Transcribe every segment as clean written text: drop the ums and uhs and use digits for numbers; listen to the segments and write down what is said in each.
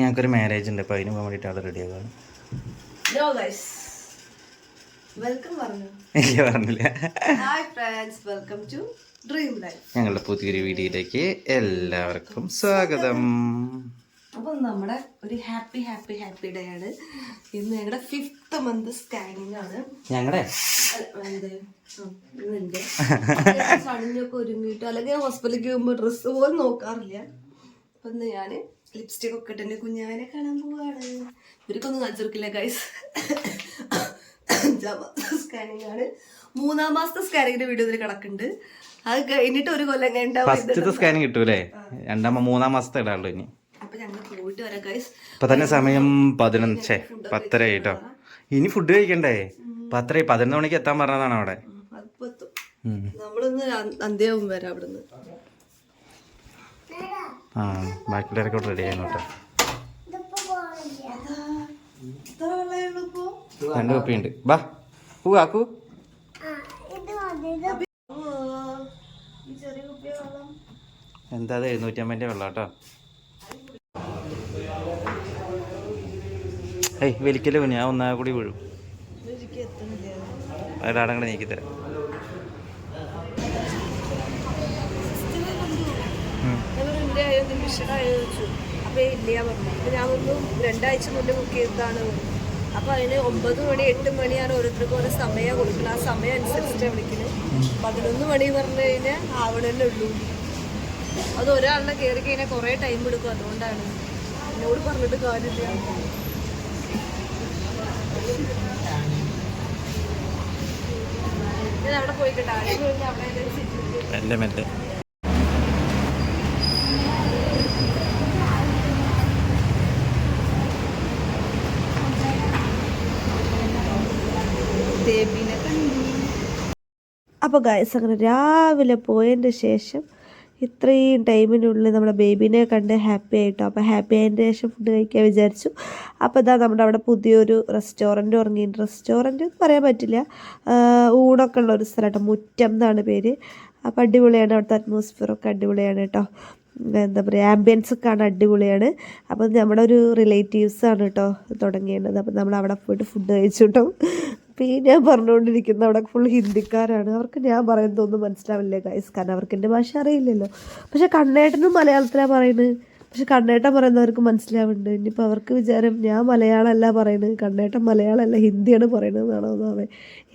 ഞങ്ങൾക്കൊരു മാരേജ് ഉണ്ട്, അപ്പോൾ അതിന് പോകാൻ വേണ്ടിയിട്ട് അവിടെ റെഡി ആകാണ്. പറഞ്ഞില്ല. ഞങ്ങളുടെ പുതിയൊരു വീഡിയോയിലേക്ക് എല്ലാവർക്കും സ്വാഗതം. അപ്പൊ നമ്മുടെ ഒരു ഹാപ്പി ഡേ ആണ് ഇന്ന്. ഞങ്ങളുടെ 5th month സ്കാനിങ് ആണ്. ഞങ്ങളുടെ ചണിഞ്ഞൊക്കെ ഒരുങ്ങിയിട്ട് അല്ലെങ്കിൽ ഹോസ്പിറ്റലിലേക്ക് പോകുമ്പോ ഡ്രസ്സ് പോലും നോക്കാറില്ല. അപ്പൊ ഇന്ന് ഞാന് ലിപ്സ്റ്റിക് ഒക്കെ ഇട്ടെന്റെ കുഞ്ഞാനെ കാണാൻ പോവാണ്. ഇവർക്കൊന്നും കാണിച്ചിരിക്കില്ല ഗൈസ്. 5ാം മാസത്തെ സ്കാനിങ് ആണ്. 3ാം മാസത്തെ സ്കാനിങ്ങിന്റെ വീഡിയോ ഇതിൽ കിടക്കുന്നുണ്ട്. അത് കഴിഞ്ഞിട്ട് ഒരു കൊല്ലം കഴിഞ്ഞിട്ട് സ്കാനിങ് കിട്ടൂലേ? 3ാം മാസത്തെ ഇടാളൂ ഇനി. അപ്പൊ ഞങ്ങൾ പോയിട്ട് വരാം ഗൈസ്. ഇപ്പൊ തന്നെ സമയം 10:10 ആയിട്ടോ. ഇനി ഫുഡ് കഴിക്കണ്ടേ? 10 11 മണിക്ക് എത്താൻ പറഞ്ഞതാണ് അവിടെ. നമ്മളിന്ന് അന്ത്യവും വരാം അവിടുന്ന്. ബാക്കിയുള്ളവരൊക്കെ റെഡി ആയിരുന്നു കേട്ടോ. 2 കുപ്പിയുണ്ട്. ബാ പൂവാക്കൂ. എന്താ 750 വെള്ളം കേട്ടോ. ഏയ് വലിക്കല്ലേ കുഞ്ഞ്, ഞാൻ ഒന്നാ കൂടി വീഴും. ഒരാടങ്ങളെ നീക്കിത്തരാം. അപ്പൊ ഇല്ല പറഞ്ഞു. അപ്പൊ ഞാൻ പറഞ്ഞു 2 ആഴ്ച മുന്നേ ബുക്ക് ചെയ്തതാണ്. അപ്പൊ അതിന് 9 മണി 8 മണിയാണ് ഓരോരുത്തർക്കും ഓരോ സമയം കൊടുക്കുന്നത്. ആ സമയം അനുസരിച്ചിട്ടാണ് വിളിക്കുന്നത്. 11 മണി പറഞ്ഞു കഴിഞ്ഞാൽ ആവണല്ലേ ഉള്ളൂ. അത് ഒരാളിനെ കയറി കഴിഞ്ഞാൽ കുറെ ടൈം എടുക്കും. അതുകൊണ്ടാണ് എന്നോട് പറഞ്ഞിട്ട് കാര്യമില്ല. ഞാൻ അവിടെ പോയിക്കട്ടെ. മെല്ലെ മെല്ലെ. അപ്പോൾ ഗൈസ് അങ്ങനെ രാവിലെ പോയതിൻ്റെ ശേഷം ഇത്രയും ടൈമിനുള്ളിൽ നമ്മുടെ ബേബീനെ കണ്ട് ഹാപ്പി ആയിട്ടോ. അപ്പോൾ ഹാപ്പി ആയതിൻ്റെ ശേഷം ഫുഡ് കഴിക്കാൻ വിചാരിച്ചു. അപ്പോൾ ഇതാ നമ്മുടെ അവിടെ പുതിയൊരു റെസ്റ്റോറൻറ്റ് തുടങ്ങിയിട്ട്. റെസ്റ്റോറൻറ്റ് പറയാൻ പറ്റില്ല, ഊണൊക്കെ ഉള്ള ഒരു സ്ഥലം കേട്ടോ. മുറ്റം എന്നാണ് പേര്. അപ്പോൾ അടിപൊളിയാണ്. അവിടുത്തെ അറ്റ്മോസ്ഫിയറൊക്കെ അടിപൊളിയാണ് കേട്ടോ. എന്താ പറയുക, ആംബിയൻസ് ഒക്കെ ആണ് അടിപൊളിയാണ്. അപ്പോൾ നമ്മുടെ ഒരു റിലേറ്റീവ്സാണ് കേട്ടോ തുടങ്ങിയത്. അപ്പോൾ നമ്മൾ അവിടെ പോയിട്ട് ഫുഡ് കഴിച്ചു കേട്ടോ. പിന്നെ ഞാൻ പറഞ്ഞുകൊണ്ടിരിക്കുന്നത് അവിടെ ഫുൾ ഹിന്ദിക്കാരാണ്. അവർക്ക് ഞാൻ പറയുന്നതൊന്നും മനസ്സിലാവില്ല ഗൈസ്, കാരണം അവർക്ക് എൻ്റെ ഭാഷ അറിയില്ലല്ലോ. പക്ഷെ കണ്ണേട്ടനും മലയാളത്തിലാണ് പറയുന്നത്. പക്ഷെ കണ്ണേട്ടൻ പറയുന്നവർക്ക് മനസ്സിലാവുന്നുണ്ട്. ഇനിയിപ്പോൾ അവർക്ക് വിചാരം ഞാൻ മലയാളമല്ല പറയുന്നത്, കണ്ണേട്ടൻ മലയാളമല്ല ഹിന്ദിയാണ് പറയുന്നതെന്നാണോ എന്നാവേ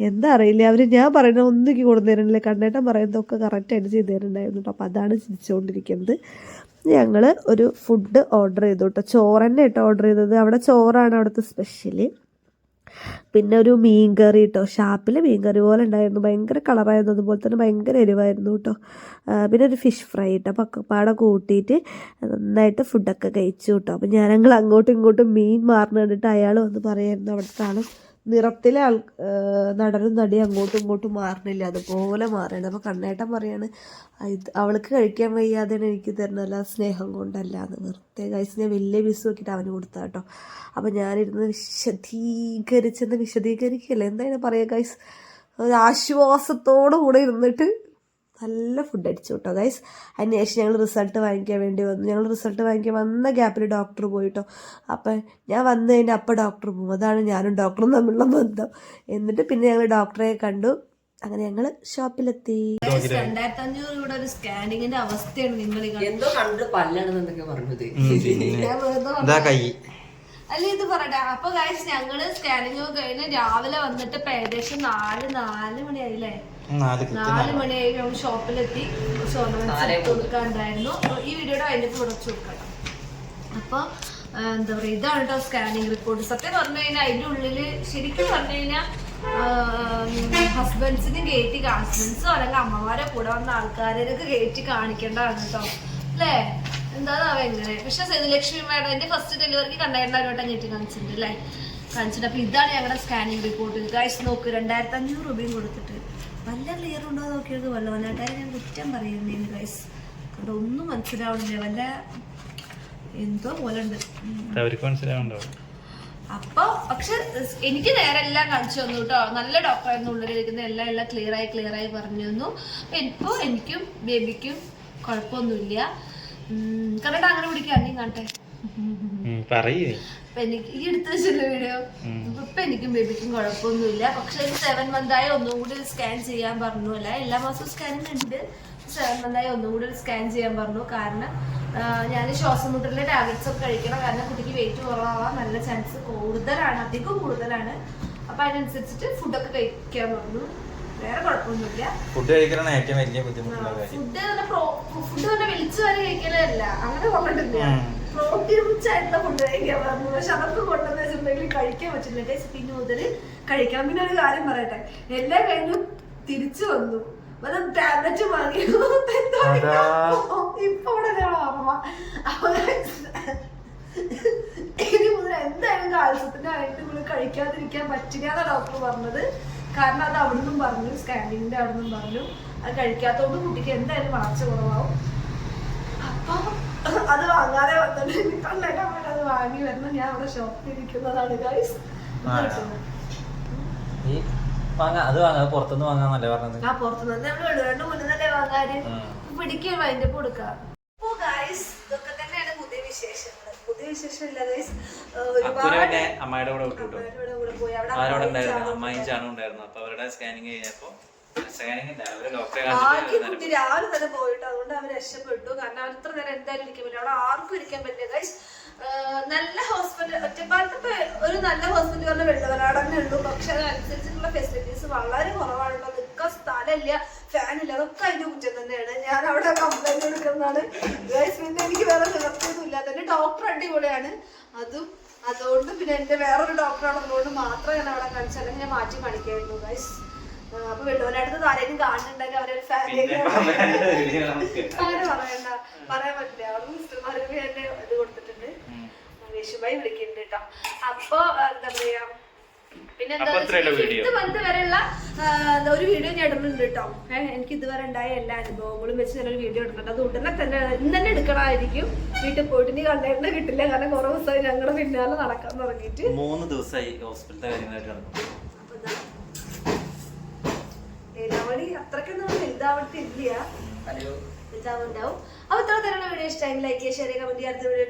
എന്താ അറിയില്ല. അവർ ഞാൻ പറയുന്നത് ഒന്നും എനിക്ക് കൊണ്ടു തരുന്നില്ല. കണ്ണേട്ടൻ പറയുന്നതൊക്കെ കറക്റ്റായിട്ട് ചെയ്തു തരുന്നുണ്ടായിരുന്നു കേട്ടോ. അപ്പോൾ അതാണ് ചിരിച്ചുകൊണ്ടിരിക്കുന്നത്. ഞങ്ങൾ ഒരു ഫുഡ് ഓർഡർ ചെയ്തു കേട്ടോ. ചോറ് തന്നെ കേട്ടോ ഓർഡർ ചെയ്തത്. അവിടെ ചോറാണ് അവിടുത്തെ സ്പെഷ്യൽ. പിന്നെ ഒരു മീൻ കറി കേട്ടോ. ഷാപ്പിൽ മീൻ കറി പോലെ ഉണ്ടായിരുന്നു. ഭയങ്കര കളറായിരുന്നു, അതുപോലെ തന്നെ ഭയങ്കര എരിവായിരുന്നു കേട്ടോ. പിന്നെ ഒരു ഫിഷ് ഫ്രൈ കേട്ടോ. പക്കപ്പാട കൂട്ടിയിട്ട് നന്നായിട്ട് ഫുഡൊക്കെ കഴിച്ചു കേട്ടോ. അപ്പോൾ ഞങ്ങൾ അങ്ങോട്ടും ഇങ്ങോട്ടും മീൻ മാറുന്ന കണ്ടിട്ട് അയാൾ വന്ന് പറയായിരുന്നു, അവിടുത്തെ ആൾ നിറത്തിലെ നടനും നടി അങ്ങോട്ടും ഇങ്ങോട്ടും മാറണില്ല, അതുപോലെ മാറണം. അപ്പോൾ കണ്ണേട്ടൻ പറയാണ് ഇത് അവൾക്ക് കഴിക്കാൻ വയ്യാതെയാണ് എനിക്ക് തരുന്നതല്ല, സ്നേഹം കൊണ്ടല്ല എന്ന്. വെറുതെ ഗൈസ് ഞാൻ വലിയ പീസ് നോക്കിയിട്ട് അവന് കൊടുത്താൽ കേട്ടോ. അപ്പോൾ ഞാനിരുന്ന് വിശദീകരിക്കല്ലേ എന്തായാലും പറയുക ഗൈസ്, ഒരു ആശ്വാസത്തോടു കൂടെ ഇരുന്നിട്ട് നല്ല ഫുഡ് അടിച്ചു കേട്ടോ ഗൈസ്. അതിന് ശേഷം ഞങ്ങൾ റിസൾട്ട് വാങ്ങിക്കാൻ വേണ്ടി വന്നു. ഞങ്ങൾ റിസൾട്ട് വാങ്ങിക്കാൻ വന്ന ഗ്യാപ്പിൽ ഡോക്ടർ പോയിട്ടോ. അപ്പം ഞാൻ വന്നു കഴിഞ്ഞാൽ അപ്പം ഡോക്ടർ പോകും. അതാണ് ഞാനും ഡോക്ടറും തമ്മിലുള്ള ബന്ധം. എന്നിട്ട് പിന്നെ ഞങ്ങൾ ഡോക്ടറെ കണ്ടു. അങ്ങനെ ഞങ്ങൾ ഷോപ്പിലെത്തി. 2500 രൂപയുടെ ഒരു സ്കാനിങ്ങിന്റെ അവസ്ഥയാണ് നിങ്ങൾ എന്തോ കണ്ട് പല്ലാണെന്നൊക്കെ പറഞ്ഞത്. അല്ല ഇത് പറയട്ടെ. അപ്പൊ ഗൈസ് ഞങ്ങള് സ്കാനിങ് കഴിഞ്ഞ് രാവിലെ വന്നിട്ട് ഏകദേശം 4 മണിയായില്ലേ? 4 മണിയായി. ഞങ്ങൾ ഷോപ്പിലെത്തി. കൊടുക്കാണ്ടായിരുന്നു. ഈ വീഡിയോയുടെ അതിന്റെ തുടച്ചു കൊടുക്കണം. അപ്പൊ എന്താ പറയാ, ഇതാണ് കേട്ടോ സ്കാനിങ് റിപ്പോർട്ട്. സത്യം പറഞ്ഞു കഴിഞ്ഞാൽ അതിന്റെ ഉള്ളില് ശരിക്കും പറഞ്ഞു കഴിഞ്ഞാൽ ഹസ്ബൻഡ്സിന് കയറ്റി, ഹസ്ബൻഡ്സോ അല്ലെങ്കിൽ അമ്മമാരെ കൂടെ വന്ന ആൾക്കാരൊക്കെ കയറ്റി കാണിക്കേണ്ടതാണ് കേട്ടോ അല്ലേ? എന്താണാവോ എങ്ങനെ. പക്ഷെ സേതുലക്ഷ്മി മാഡം എൻ്റെ ഫസ്റ്റ് ഡെലിവറിക്ക് കണ്ടായിരുന്നവരോട്ട് കയറ്റി കാണിച്ചിട്ടുണ്ട് അല്ലേ? കാണിച്ചിട്ട്. അപ്പോൾ ഇതാണ് ഞങ്ങളുടെ സ്കാനിങ് റിപ്പോർട്ട്. ഗൈസ് നോക്ക്, 2500 രൂപയും കൊടുത്തിട്ട് വല്ല ക്ലിയർ ഉണ്ടോ നോക്കിയത്. വല്ലവനായിട്ടായി ഞാൻ കുറ്റം പറയുന്നേന്ന് ഗൈസ്. അവിടെ ഒന്നും മനസ്സിലാവണില്ല, വല്ല എന്തോ പോലെ ഉണ്ട്. അപ്പൊ പക്ഷെ എനിക്ക് നേരെ എല്ലാം കാണിച്ചു തന്നു കേട്ടോ. നല്ല ഡോക്ടറായിരുന്നു ഉള്ളിലിരിക്കുന്ന. എല്ലാം ക്ലിയർ ആയി പറഞ്ഞു തന്നു. ഇപ്പൊ എനിക്കും ബേബിക്കും കുഴപ്പമൊന്നുമില്ല. കണ്ടിട്ട് അങ്ങനെ പിടിക്കുക. നീ കാണട്ടെ. പറയേ. അപ്പൊ എനിക്ക് ഈ എടുത്ത് വെച്ചുള്ള വീഡിയോ ഇപ്പൊ എനിക്കും ബേബിക്കും കുഴപ്പമൊന്നുമില്ല. പക്ഷെ 7 മന്തായ ഒന്നും കൂടി സ്കാൻ ചെയ്യാൻ പറഞ്ഞു. അല്ല എല്ലാ മാസവും സ്കാനിങ് ഉണ്ട്. 7 മന്തായ ഒന്നും കൂടി സ്കാൻ ചെയ്യാൻ പറഞ്ഞു. കാരണം ഞാൻ ശ്വാസം മുട്ടലിന്റെ ടാബ്ലറ്റ്സ് ഒക്കെ കഴിക്കണം. കാരണം കുട്ടിക്ക് വെയിറ്റ് കുറവാവാൻ നല്ല ചാൻസ് കൂടുതലാണ്, അധികം കൂടുതലാണ്. അപ്പൊ അതിനനുസരിച്ചിട്ട് ഫുഡൊക്കെ കഴിക്കാൻ പറഞ്ഞു. വേറെ കുഴപ്പമൊന്നുമില്ല. ഫുഡ് കഴിക്കലാണ് ഏറ്റവും വലിയ ബുദ്ധിമുട്ടുള്ള കാര്യം. ഫുഡ് തന്നെ വിളിച്ചു വരെ കഴിക്കലല്ല, അങ്ങനെ പറഞ്ഞിട്ടില്ല. പ്രോട്ടീൻ റിച്ച് ആയിട്ടുള്ള ഫുഡ് കഴിക്കാൻ പറഞ്ഞു. പക്ഷെ അതൊക്കെ കൊണ്ടുവന്ന് വെച്ചിട്ടുണ്ടെങ്കിൽ കഴിക്കാൻ പറ്റില്ല. പിന്നെ മുതൽ കഴിക്കണം. പിന്നെ ഒരു കാര്യം പറയട്ടെ, എല്ലാം കഴിഞ്ഞു തിരിച്ചു വന്നു, ടാബ്ലറ്റ് വാങ്ങി ഇപ്പൊ ഇവിടെ ഓർമ്മ. അപ്പൊ ഇനി മുതൽ എന്തായാലും കാൽസ്യത്തിന്റെ ആയിട്ട് ഇവിടെ കഴിക്കാതിരിക്കാൻ പറ്റില്ല എന്നാണ് ഡോക്ടർ പറഞ്ഞത്. കാരണം അത് അവിടുന്നും പറഞ്ഞു, സ്കാനിങ്ങിന്റെ അവിടുന്നും പറഞ്ഞു. അത് കഴിക്കാത്തോണ്ട് കുട്ടിക്ക് എന്തായാലും വളർച്ച കുറവാകും. അപ്പൊ അത് വാങ്ങാതെ വന്നിട്ട് അത് വാങ്ങി വരണം. ഞാൻ അവിടെ ഷോപ്പിൽ ഇരിക്കുന്നതാണ് ഗൈസ്. പുറത്തുനിന്ന് വാങ്ങാന്നല്ലേ പറഞ്ഞത്? ആ പുറത്തുനിന്ന് നമ്മൾ 2 മുന്നേ വാങ്ങാന് പിടിക്കും അതിന്റെ കൊടുക്കാം. അപ്പൊ ഗൈസ് ഇതൊക്കെ തന്നെയാണ് പുതിയ വിശേഷങ്ങൾ. പുതിയ വിശേഷം ഇല്ല ഗൈസ്. ഒരുപാട് അമ്മയുടെ കൂടെ കൂടെ പോയി അമ്മായും ചാണും ഉണ്ടായിരുന്നു. അപ്പൊ അവരുടെ സ്കാനിങ് കഴിഞ്ഞപ്പോ കുട്ടി രാവിലെ തന്നെ പോയിട്ട് അതുകൊണ്ട് അവർ രക്ഷപ്പെട്ടു. കാരണം അവർ ഇത്ര നേരം എന്തായാലും ഇരിക്കാൻ പറ്റില്ല. അവിടെ ആർക്കും ഇരിക്കാൻ പറ്റില്ല ഗൈസ്. നല്ല ഹോസ്പിറ്റൽ ഒറ്റപ്പാലത്ത് ഒരു നല്ല ഹോസ്പിറ്റൽ പറഞ്ഞാൽ വെള്ളവനാട് തന്നെ ഉള്ളൂ. പക്ഷെ അതനുസരിച്ചിട്ടുള്ള ഫെസിലിറ്റീസ് വളരെ കുറവാണല്ലോ. നിൽക്കാൻ സ്ഥലമില്ല, ഫാനില്ല, അതൊക്കെ അതിന്റെ കുറ്റം തന്നെയാണ്. ഞാൻ അവിടെ കംപ്ലൈന്റ് കൊടുക്കുന്നതാണ് ഗൈസ്. പിന്നെ എനിക്ക് വേറെ നിവർത്തിയൊന്നും ഇല്ല. തന്നെ ഡോക്ടർ അടിപൊളിയാണ്. അതുകൊണ്ട് പിന്നെ എന്റെ വേറൊരു ഡോക്ടറാണുള്ളതുകൊണ്ട് മാത്രമേ ഞാൻ അവിടെ കാണിച്ചു. അല്ലെങ്കിൽ ഞാൻ മാറ്റി കാണിക്കായിരുന്നു ഗൈസ്. അപ്പൊ വെള്ളവനാടുത്ത് ആരെങ്കിലും കാണുന്നുണ്ടെങ്കിൽ അവരൊരു ഫാമിലി അങ്ങനെ പറയാൻ പറ്റില്ല. അവിടെ മിസ്റ്റർമാർക്ക് എന്നെ ഇത് കൊടുത്തിട്ടുണ്ട്. വിഷുമായി വിളിക്കുന്നുണ്ട് കേട്ടോ. അപ്പൊ എന്താ പറയാ, പിന്നെ ഫിഫ്ത്ത് മന്ത് വരെയുള്ള ഒരു വീഡിയോ ഞാൻ ഇടുന്നുണ്ട് കേട്ടോ. എനിക്ക് ഇതുവരെ ഉണ്ടായ എല്ലാ അനുഭവങ്ങളും വെച്ച് ഞാനൊരു വീഡിയോ ഇടുന്നുണ്ട്. അത് ഉടനെ തന്നെ ഇന്ന് തന്നെ എടുക്കണമായിരിക്കും. വീട്ടിൽ പോയിട്ട് നീ കണ്ടേണ്ട കിട്ടില്ല. കാരണം കുറെ ദിവസമായി ഞങ്ങളുടെ പിന്നാലെ നടക്കാൻ തുടങ്ങിയിട്ട് 3 ദിവസമായി ഹോസ്പിറ്റലിലെ കാര്യങ്ങളായിട്ട് നടക്കും. അത്രക്കൊന്നും ഇതാവട്ടില്ല, ഇതാവുണ്ടാവും. അപ്പൊ ഇത്ര തരുന്ന വീഡിയോ ഇഷ്ടമെങ്കിൽ ലൈക്ക് ചെയ്യുക, ഷെയർ ചെയ്യുക, കമന്റ് ചെയ്യാത്ത വീഡിയോ